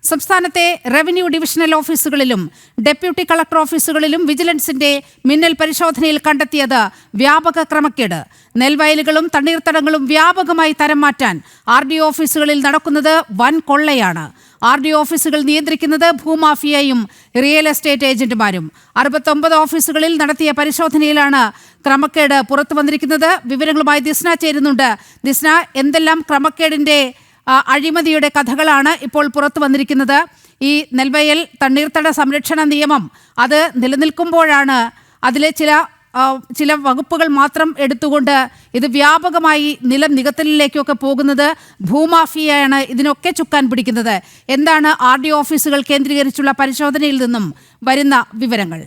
സംസ്ഥാനത്തെ revenue divisional ഓഫീസുകളിലും deputy collector ഓഫീസുകളിലും വിജിലൻസിന്റെ മിന്നൽ പരിശോധനയിൽ കണ്ടെത്തിയത് വ്യാപക ക്രമക്കേട്. നെൽവയലുകളും തണ്ണീർത്തടങ്ങളും വ്യാപകമായി തരം മാറ്റാൻ RDO ഓഫീസുകളിൽ നടക്കുന്നത് വൻ കൊള്ളയാണ്. RDO ഓഫീസുകൾ നിയന്ത്രിക്കുന്നത് ഭൂമാഫിയയും റിയൽ എസ്റ്റേറ്റ് ഏജന്റുമാരും. 69 ഓഫീസുകളിൽ നടത്തിയ പരിശോധനയിലാണ് ക്രമക്കേട് പുറത്തു വന്നിരിക്കുന്നത്. വിവരങ്ങളുമായി ദിസ്ന ചേരുന്നുണ്ട്. ദിസ്ന, എന്തെല്ലാം ക്രമക്കേടിന്റെ അഴിമതിയുടെ കഥകളാണ് ഇപ്പോൾ പുറത്തു വന്നിരിക്കുന്നത്? ഈ നെൽവയൽ തണ്ണീർത്തട സംരക്ഷണ നിയമം അത് നിലനിൽക്കുമ്പോഴാണ് അതിലെ ചില വകുപ്പുകൾ മാത്രം എടുത്തുകൊണ്ട് ഇത് വ്യാപകമായി നിലം നികത്തലിലേക്കൊക്കെ പോകുന്നത്. ഭൂമാഫിയയാണ് ഇതിനൊക്കെ ചുക്കാൻ പിടിക്കുന്നത്. എന്താണ് RDO ഓഫീസുകൾ കേന്ദ്രീകരിച്ചുള്ള പരിശോധനയിൽ നിന്നും വരുന്ന വിവരങ്ങൾ?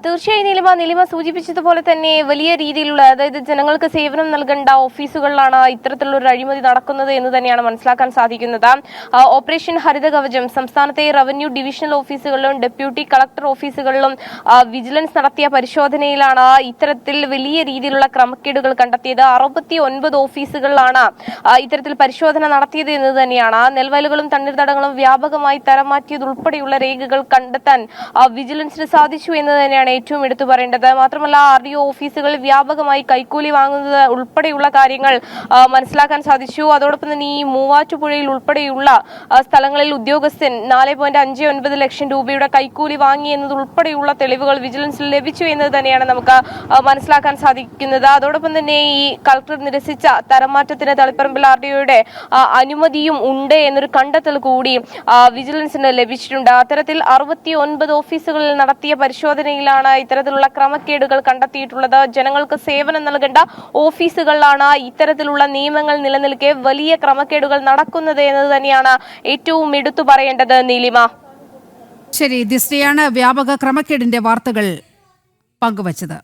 തീർച്ചയായും നിലിമ സൂചിപ്പിച്ചതുപോലെ തന്നെ വലിയ രീതിയിലുള്ള, അതായത് ജനങ്ങൾക്ക് സേവനം നൽകേണ്ട ഓഫീസുകളിലാണ് ഇത്തരത്തിലുള്ള അഴിമതി നടക്കുന്നത് എന്ന് തന്നെയാണ് മനസ്സിലാക്കാൻ സാധിക്കുന്നത്. ഓപ്പറേഷൻ ഹരിത കവചം സംസ്ഥാനത്തെ റവന്യൂ ഡിവിഷണൽ ഓഫീസുകളിലും ഡെപ്യൂട്ടി കളക്ടർ ഓഫീസുകളിലും വിജിലൻസ് നടത്തിയ പരിശോധനയിലാണ് ഇത്തരത്തിൽ വലിയ രീതിയിലുള്ള ക്രമക്കേടുകൾ കണ്ടെത്തിയത്. 69 ഓഫീസുകളിലാണ് ഇത്തരത്തിൽ പരിശോധന നടത്തിയത് എന്ന് തന്നെയാണ്. നെൽവയലുകളും തണ്ണീർത്തടങ്ങളും വ്യാപകമായി തരം മാറ്റിയതുൾപ്പെടെയുള്ള രേഖകൾ കണ്ടെത്താൻ വിജിലൻസിന് സാധിച്ചു എന്ന് തന്നെയാണ് ഏറ്റവും എടുത്തു പറയേണ്ടത്. മാത്രമല്ല RDO ഓഫീസുകൾ വ്യാപകമായി കൈക്കൂലി വാങ്ങുന്നത് ഉൾപ്പെടെയുള്ള കാര്യങ്ങൾ മനസ്സിലാക്കാൻ സാധിച്ചു. അതോടൊപ്പം തന്നെ ഈ മൂവാറ്റുപുഴയിൽ ഉൾപ്പെടെയുള്ള സ്ഥലങ്ങളിൽ ഉദ്യോഗസ്ഥൻ 4.59 ലക്ഷം രൂപയുടെ കൈക്കൂലി വാങ്ങി എന്നതുൾപ്പെടെയുള്ള തെളിവുകൾ വിജിലൻസിൽ ലഭിച്ചു എന്ന് തന്നെയാണ് നമുക്ക് മനസ്സിലാക്കാൻ സാധിക്കുന്നത്. അതോടൊപ്പം തന്നെ ഈ കളക്ടർ നിരസിച്ച തരംമാറ്റത്തിന് തളിപ്പറമ്പിൽ RDOയുടെ അനുമതിയും ഉണ്ട് എന്നൊരു കണ്ടെത്തൽ കൂടി വിജിലൻസിന് ലഭിച്ചിട്ടുണ്ട്. അത്തരത്തിൽ 69 ഓഫീസുകളിൽ നടത്തിയ പരിശോധനയിലാണ് ഇത്തരത്തിലുള്ള ക്രമക്കേടുകൾ കണ്ടെത്തിയിട്ടുള്ളത്. ജനങ്ങൾക്ക് സേവനം നൽകേണ്ട ഓഫീസുകളിലാണ് ഇത്തരത്തിലുള്ള നിയമങ്ങൾ നിലനിൽക്കെ വലിയ ക്രമക്കേടുകൾ നടക്കുന്നത് എന്നത് തന്നെയാണ് ഏറ്റവും എടുത്തു പറയേണ്ടത്. നീലിമ, ശരി, ദിസ്നയാണ് വ്യാപക ക്രമക്കേടിന്റെ വാർത്തകൾ പങ്കുവച്ചത്.